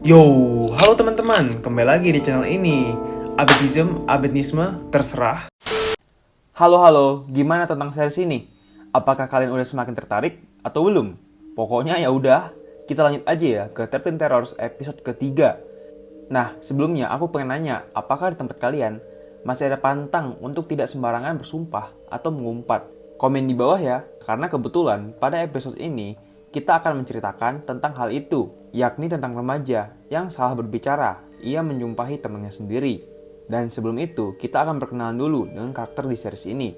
Yo, halo teman-teman, kembali lagi di channel ini. Abedisme, terserah. Halo, gimana tentang series ini? Apakah kalian udah semakin tertarik atau belum? Pokoknya ya udah, kita lanjut aja ya ke 13 Terrors episode ketiga. Nah, sebelumnya aku pengen nanya, apakah di tempat kalian masih ada pantang untuk tidak sembarangan bersumpah atau mengumpat? Komen di bawah ya, karena kebetulan pada episode ini kita akan menceritakan tentang hal itu, yakni tentang remaja yang salah berbicara, ia menyumpahi temannya sendiri. Dan sebelum itu, kita akan berkenalan dulu dengan karakter di series ini.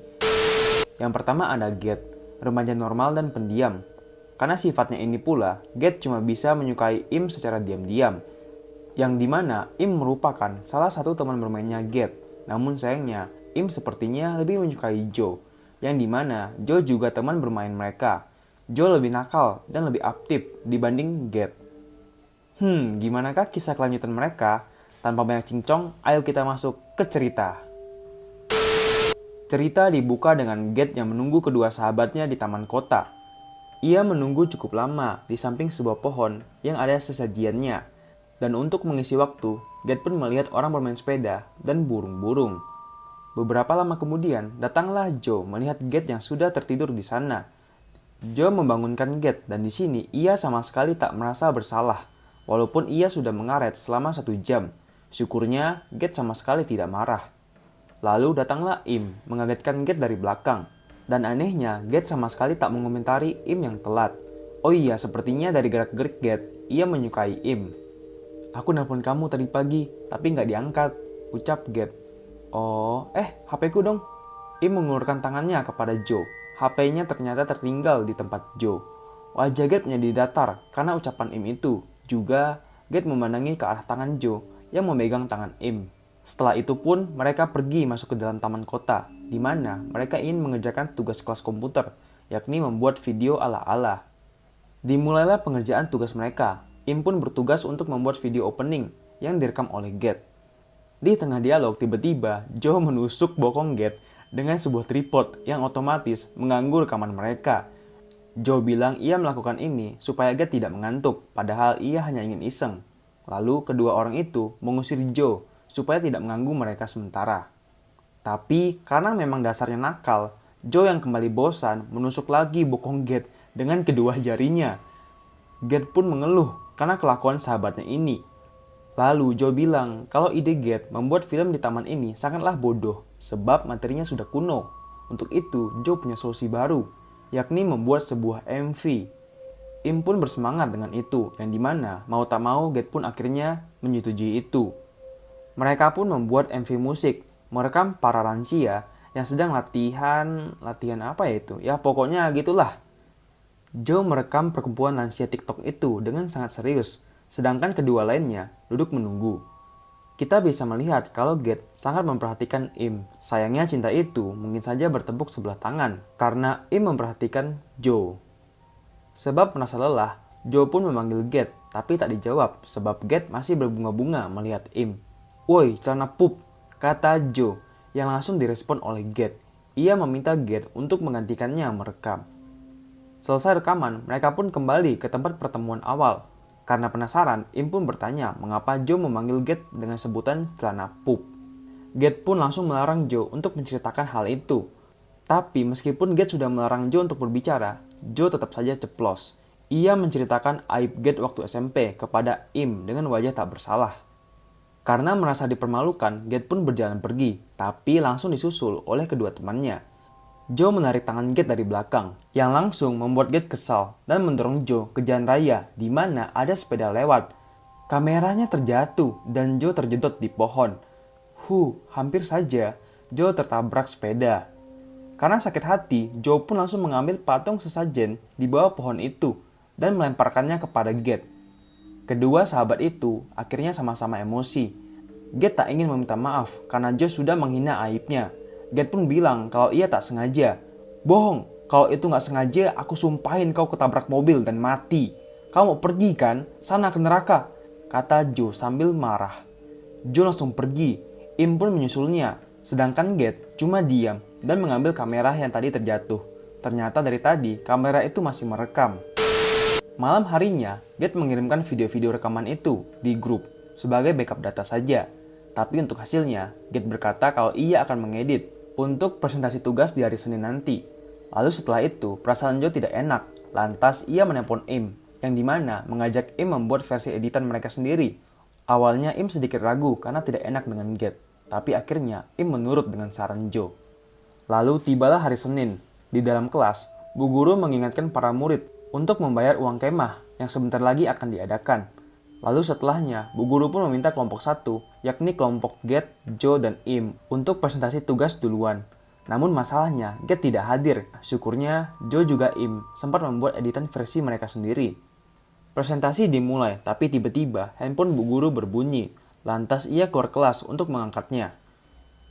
Yang pertama ada Get, remaja normal dan pendiam. Karena sifatnya ini pula, Get cuma bisa menyukai Im secara diam-diam, yang dimana Im merupakan salah satu teman bermainnya Get. Namun sayangnya, Im sepertinya lebih menyukai Joe, yang dimana Joe juga teman bermain mereka. Joe lebih nakal dan lebih aktif dibanding Get. Gimanakah kisah kelanjutan mereka? Tanpa banyak cincong, ayo kita masuk ke cerita. Cerita dibuka dengan Get yang menunggu kedua sahabatnya di taman kota. Ia menunggu cukup lama di samping sebuah pohon yang ada sesajiannya. Dan untuk mengisi waktu, Get pun melihat orang bermain sepeda dan burung-burung. Beberapa lama kemudian, datanglah Joe melihat Get yang sudah tertidur di sana. Joe membangunkan Get dan di sini ia sama sekali tak merasa bersalah, walaupun ia sudah mengaret selama 1 jam. Syukurnya, Get sama sekali tidak marah. Lalu datanglah Im, mengagetkan Get dari belakang. Dan anehnya, Get sama sekali tak mengomentari Im yang telat. Oh iya, sepertinya dari gerak-gerik Get, ia menyukai Im. Aku nelpon kamu tadi pagi, tapi nggak diangkat, ucap Get. Oh, HP ku dong. Im mengulurkan tangannya kepada Joe. HP-nya ternyata tertinggal di tempat Joe. Wajah Get menjadi datar karena ucapan Im itu. Juga, Get memandangi ke arah tangan Joe yang memegang tangan Im. Setelah itu pun, mereka pergi masuk ke dalam taman kota, di mana mereka ingin mengerjakan tugas kelas komputer, yakni membuat video ala-ala. Dimulailah pengerjaan tugas mereka. Im pun bertugas untuk membuat video opening yang direkam oleh Get. Di tengah dialog, tiba-tiba Joe menusuk bokong Get dengan sebuah tripod yang otomatis mengganggu rekaman mereka. Joe bilang ia melakukan ini supaya Get tidak mengantuk, padahal ia hanya ingin iseng. Lalu kedua orang itu mengusir Joe supaya tidak mengganggu mereka sementara. Tapi karena memang dasarnya nakal, Joe yang kembali bosan menusuk lagi bokong Get dengan kedua jarinya. Get pun mengeluh karena kelakuan sahabatnya ini. Lalu Joe bilang kalau ide Get membuat film di taman ini sangatlah bodoh sebab materinya sudah kuno. Untuk itu Joe punya solusi baru, yakni membuat sebuah MV. Im pun bersemangat dengan itu, yang dimana mau tak mau Get pun akhirnya menyetujui itu. Mereka pun membuat MV musik, merekam para lansia yang sedang latihan apa ya itu? Ya pokoknya gitulah. Joe merekam perkumpulan lansia TikTok itu dengan sangat serius, sedangkan kedua lainnya duduk menunggu. Kita bisa melihat kalau Get sangat memperhatikan Im. Sayangnya cinta itu mungkin saja bertepuk sebelah tangan karena Im memperhatikan Joe. Sebab merasa lelah, Joe pun memanggil Get, tapi tak dijawab sebab Get masih berbunga-bunga melihat Im. Woi, celana pup, kata Joe, yang langsung direspon oleh Get. Ia meminta Get untuk menggantikannya merekam. Selesai rekaman, mereka pun kembali ke tempat pertemuan awal. Karena penasaran, Im pun bertanya mengapa Joe memanggil Get dengan sebutan celana pup. Get pun langsung melarang Joe untuk menceritakan hal itu. Tapi meskipun Get sudah melarang Joe untuk berbicara, Joe tetap saja ceplos. Ia menceritakan aib Get waktu SMP kepada Im dengan wajah tak bersalah. Karena merasa dipermalukan, Get pun berjalan pergi, tapi langsung disusul oleh kedua temannya. Joe menarik tangan Get dari belakang, yang langsung membuat Get kesal dan mendorong Joe ke jalan raya di mana ada sepeda lewat. Kameranya terjatuh dan Joe terjedot di pohon. Hampir saja Joe tertabrak sepeda. Karena sakit hati, Joe pun langsung mengambil patung sesajen di bawah pohon itu dan melemparkannya kepada Get. Kedua sahabat itu akhirnya sama-sama emosi. Get tak ingin meminta maaf karena Joe sudah menghina aibnya. Get pun bilang kalau ia tak sengaja. Bohong, kalau itu gak sengaja aku sumpahin kau ketabrak mobil dan mati. Kau mau pergi kan? Sana ke neraka, kata Joe sambil marah. Joe langsung pergi. Im pun menyusulnya. Sedangkan Get cuma diam dan mengambil kamera yang tadi terjatuh. Ternyata dari tadi kamera itu masih merekam. Malam harinya, Get mengirimkan video-video rekaman itu di grup sebagai backup data saja. Tapi untuk hasilnya, Get berkata kalau ia akan mengedit untuk presentasi tugas di hari Senin nanti. Lalu setelah itu, perasaan Joe tidak enak. Lantas ia menelpon Im, yang dimana mengajak Im membuat versi editan mereka sendiri. Awalnya Im sedikit ragu karena tidak enak dengan Get, tapi akhirnya Im menurut dengan saran Joe. Lalu tibalah hari Senin. Di dalam kelas, Bu Guru mengingatkan para murid untuk membayar uang kemah yang sebentar lagi akan diadakan. Lalu setelahnya, Bu Guru pun meminta kelompok 1, yakni kelompok Get, Joe, dan Im untuk presentasi tugas duluan. Namun masalahnya, Get tidak hadir. Syukurnya, Joe juga Im sempat membuat editan versi mereka sendiri. Presentasi dimulai, tapi tiba-tiba handphone Bu Guru berbunyi. Lantas ia keluar kelas untuk mengangkatnya.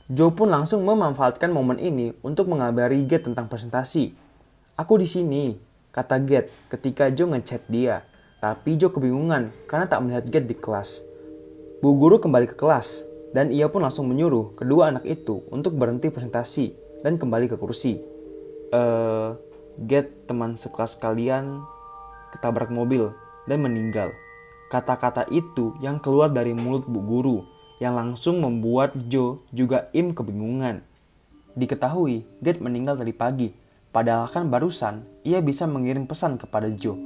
Joe pun langsung memanfaatkan momen ini untuk mengabari Get tentang presentasi. "Aku di sini," kata Get ketika Joe ngechat dia. Tapi Joe kebingungan karena tak melihat Get di kelas. Bu Guru kembali ke kelas dan ia pun langsung menyuruh kedua anak itu untuk berhenti presentasi dan kembali ke kursi. Get, teman sekelas kalian, ketabrak mobil dan meninggal. Kata-kata itu yang keluar dari mulut Bu Guru yang langsung membuat Joe juga Im kebingungan. Diketahui Get meninggal tadi pagi, padahal kan barusan ia bisa mengirim pesan kepada Joe.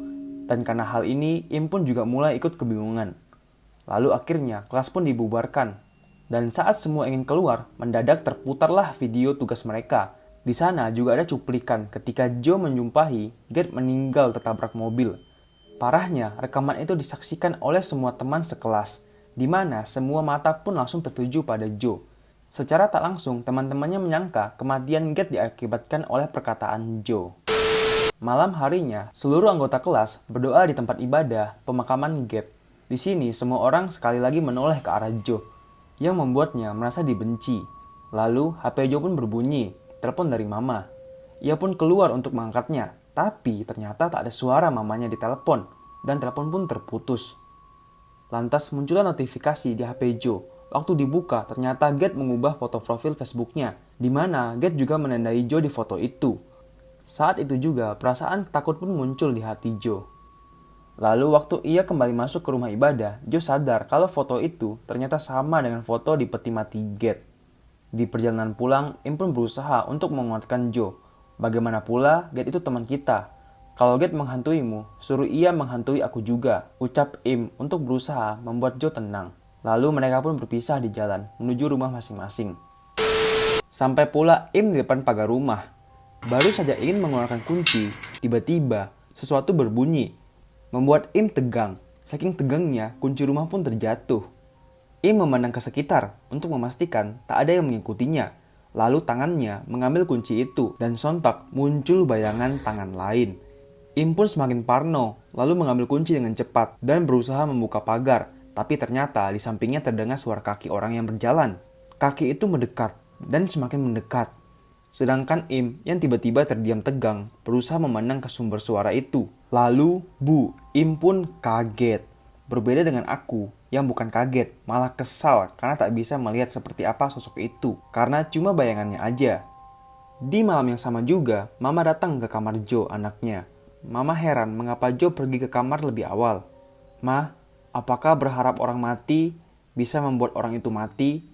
Dan karena hal ini, Im pun juga mulai ikut kebingungan. Lalu akhirnya kelas pun dibubarkan. Dan saat semua ingin keluar, mendadak terputarlah video tugas mereka. Di sana juga ada cuplikan ketika Joe menjumpai Get meninggal tertabrak mobil. Parahnya, rekaman itu disaksikan oleh semua teman sekelas, di mana semua mata pun langsung tertuju pada Joe. Secara tak langsung, teman-temannya menyangka kematian Get diakibatkan oleh perkataan Joe. Malam harinya, seluruh anggota kelas berdoa di tempat ibadah pemakaman Get. Di sini, semua orang sekali lagi menoleh ke arah Joe, yang membuatnya merasa dibenci. Lalu, HP Joe pun berbunyi, telepon dari Mama. Ia pun keluar untuk mengangkatnya, tapi ternyata tak ada suara mamanya di telepon, dan telepon pun terputus. Lantas muncullah notifikasi di HP Joe. Waktu dibuka, ternyata Get mengubah foto profil Facebooknya, di mana Get juga menandai Joe di foto itu. Saat itu juga, perasaan takut pun muncul di hati Joe. Lalu waktu ia kembali masuk ke rumah ibadah, Joe sadar kalau foto itu ternyata sama dengan foto di peti mati Get. Di perjalanan pulang, Im pun berusaha untuk menguatkan Joe. Bagaimana pula, Get itu teman kita. Kalau Get menghantuimu, suruh ia menghantui aku juga, ucap Im untuk berusaha membuat Joe tenang. Lalu mereka pun berpisah di jalan, menuju rumah masing-masing. Sampai pula Im di depan pagar rumah. Baru saja ingin mengeluarkan kunci, tiba-tiba sesuatu berbunyi, membuat Im tegang. Saking tegangnya, kunci rumah pun terjatuh. Im memandang ke sekitar untuk memastikan tak ada yang mengikutinya. Lalu tangannya mengambil kunci itu dan sontak muncul bayangan tangan lain. Im pun semakin parno, lalu mengambil kunci dengan cepat dan berusaha membuka pagar. Tapi ternyata di sampingnya terdengar suara kaki orang yang berjalan. Kaki itu mendekat dan semakin mendekat. Sedangkan Im yang tiba-tiba terdiam tegang berusaha memandang ke sumber suara itu. Lalu, Im pun kaget. Berbeda dengan aku yang bukan kaget, malah kesal karena tak bisa melihat seperti apa sosok itu. Karena cuma bayangannya aja. Di malam yang sama juga, Mama datang ke kamar Joe anaknya. Mama heran mengapa Joe pergi ke kamar lebih awal. "Ma, apakah berharap orang mati bisa membuat orang itu mati?"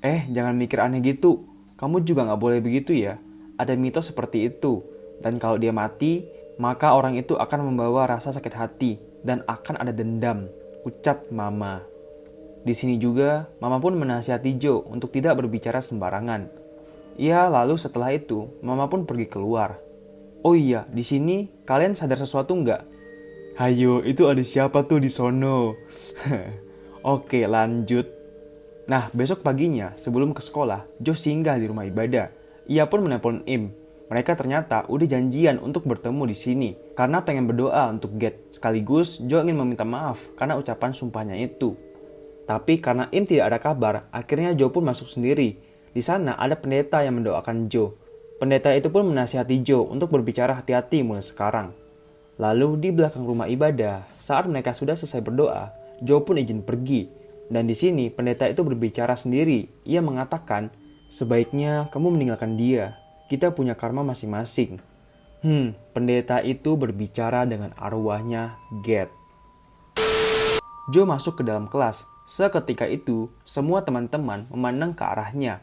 Jangan mikir aneh gitu. Kamu juga gak boleh begitu ya. Ada mitos seperti itu. Dan kalau dia mati, maka orang itu akan membawa rasa sakit hati dan akan ada dendam, ucap Mama. Di sini juga, Mama pun menasihati Joe untuk tidak berbicara sembarangan. Lalu setelah itu, Mama pun pergi keluar. "Oh iya, di sini kalian sadar sesuatu nggak?" "Hayo, itu ada siapa tuh di sono?" Oke, lanjut. Nah, besok paginya, sebelum ke sekolah, Joe singgah di rumah ibadah. Ia pun menelpon Im. Mereka ternyata udah janjian untuk bertemu di sini, karena pengen berdoa untuk Get. Sekaligus, Joe ingin meminta maaf karena ucapan sumpahnya itu. Tapi karena Im tidak ada kabar, akhirnya Joe pun masuk sendiri. Di sana ada pendeta yang mendoakan Joe. Pendeta itu pun menasihati Joe untuk berbicara hati-hati mulai sekarang. Lalu di belakang rumah ibadah, saat mereka sudah selesai berdoa, Joe pun izin pergi. Dan di sini pendeta itu berbicara sendiri. Ia mengatakan, "Sebaiknya kamu meninggalkan dia. Kita punya karma masing-masing." Pendeta itu berbicara dengan arwahnya Get. Joe masuk ke dalam kelas. Seketika itu, semua teman-teman memandang ke arahnya.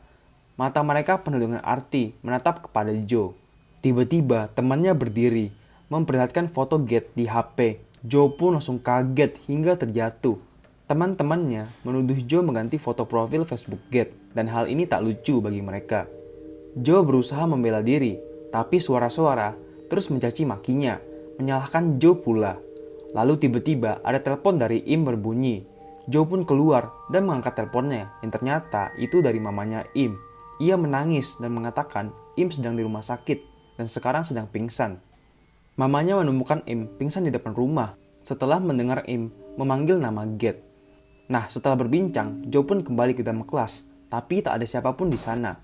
Mata mereka penuh dengan arti menatap kepada Joe. Tiba-tiba temannya berdiri, memperlihatkan foto Get di HP. Joe pun langsung kaget hingga terjatuh. Teman-temannya menuduh Joe mengganti foto profil Facebook Get, dan hal ini tak lucu bagi mereka. Joe berusaha membela diri, tapi suara-suara terus mencaci makinya, menyalahkan Joe pula. Lalu tiba-tiba ada telepon dari Im berbunyi. Joe pun keluar dan mengangkat teleponnya, yang ternyata itu dari mamanya Im. Ia menangis dan mengatakan Im sedang di rumah sakit dan sekarang sedang pingsan. Mamanya menemukan Im pingsan di depan rumah setelah mendengar Im memanggil nama Get. Nah, setelah berbincang, Joe pun kembali ke dalam kelas, tapi tak ada siapapun di sana.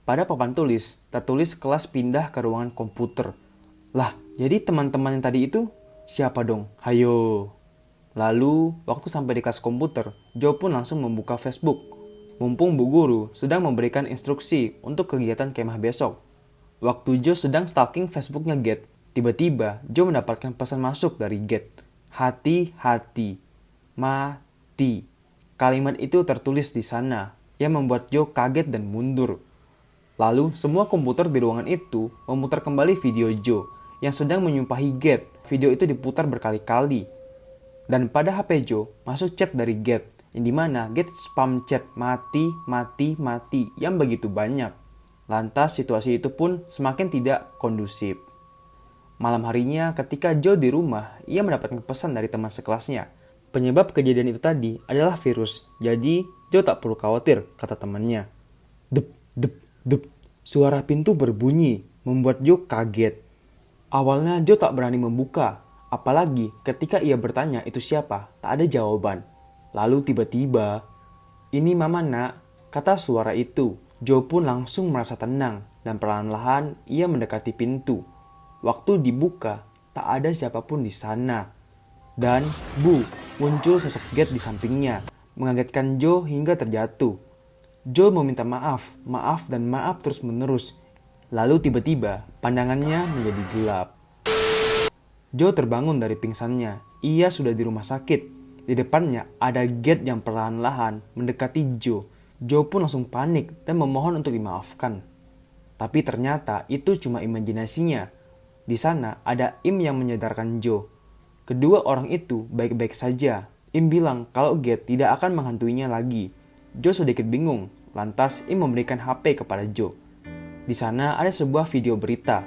Pada papan tulis, tertulis kelas pindah ke ruangan komputer. Lah, jadi teman-teman yang tadi itu siapa dong? Hayo. Lalu, waktu sampai di kelas komputer, Joe pun langsung membuka Facebook. Mumpung Bu Guru sedang memberikan instruksi untuk kegiatan kemah besok. Waktu Joe sedang stalking Facebooknya Get, tiba-tiba Joe mendapatkan pesan masuk dari Get. Hati-hati. Mati. Kalimat itu tertulis di sana, yang membuat Joe kaget dan mundur. Lalu, semua komputer di ruangan itu memutar kembali video Joe yang sedang menyumpahi Get. Video itu diputar berkali-kali. Dan pada HP Joe masuk chat dari Get, yang dimana Get spam chat mati yang begitu banyak. Lantas situasi itu pun semakin tidak kondusif. Malam harinya ketika Joe di rumah, ia mendapatkan pesan dari teman sekelasnya. Penyebab kejadian itu tadi adalah virus, jadi Joe tak perlu khawatir, kata temannya. Dep, dep, dep. Suara pintu berbunyi, membuat Joe kaget. Awalnya Joe tak berani membuka, apalagi ketika ia bertanya itu siapa, tak ada jawaban. Lalu tiba-tiba, "Ini Mama Nak," kata suara itu. Joe pun langsung merasa tenang dan perlahan-lahan ia mendekati pintu. Waktu dibuka, tak ada siapapun di sana. Dan, muncul sosok Get di sampingnya, mengagetkan Joe hingga terjatuh. Joe meminta maaf dan maaf terus-menerus. Lalu tiba-tiba, pandangannya menjadi gelap. Joe terbangun dari pingsannya. Ia sudah di rumah sakit. Di depannya ada Get yang perlahan-lahan mendekati Joe. Joe pun langsung panik dan memohon untuk dimaafkan. Tapi ternyata itu cuma imajinasinya. Di sana ada Im yang menyadarkan Joe. Kedua orang itu baik-baik saja. Im bilang kalau Get tidak akan menghantuinya lagi. Joe sedikit bingung. Lantas Im memberikan HP kepada Joe. Di sana ada sebuah video berita.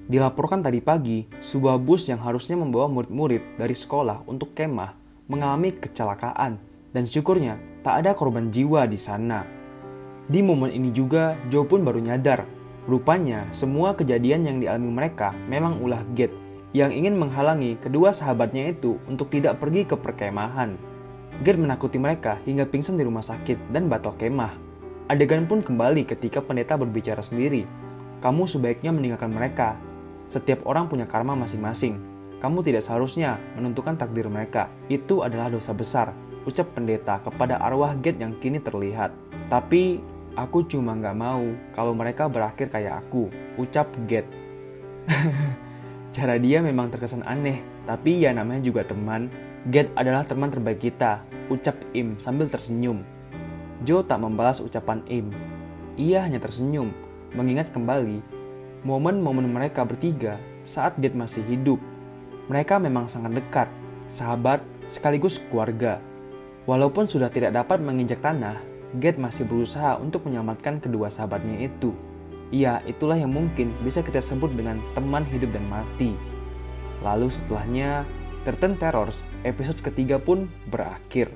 Dilaporkan tadi pagi, sebuah bus yang harusnya membawa murid-murid dari sekolah untuk kemah mengalami kecelakaan. Dan syukurnya tak ada korban jiwa di sana. Di momen ini juga Joe pun baru nyadar. Rupanya semua kejadian yang dialami mereka memang ulah Get yang ingin menghalangi kedua sahabatnya itu untuk tidak pergi ke perkemahan. Get menakuti mereka hingga pingsan di rumah sakit dan batal kemah. Adegan pun kembali ketika pendeta berbicara sendiri. Kamu sebaiknya meninggalkan mereka. Setiap orang punya karma masing-masing. Kamu tidak seharusnya menentukan takdir mereka. Itu adalah dosa besar, ucap pendeta kepada arwah Get yang kini terlihat. Tapi aku cuma gak mau kalau mereka berakhir kayak aku, ucap Get. Cara dia memang terkesan aneh, tapi ya namanya juga teman. Get adalah teman terbaik kita, ucap Im sambil tersenyum. Joe tak membalas ucapan Im. Ia hanya tersenyum, mengingat kembali momen-momen mereka bertiga saat Get masih hidup. Mereka memang sangat dekat, sahabat sekaligus keluarga. Walaupun sudah tidak dapat menginjak tanah, Get masih berusaha untuk menyelamatkan kedua sahabatnya itu. Ya, itulah yang mungkin bisa kita sebut dengan teman hidup dan mati. Lalu setelahnya, 13 Terrors episode ketiga pun berakhir.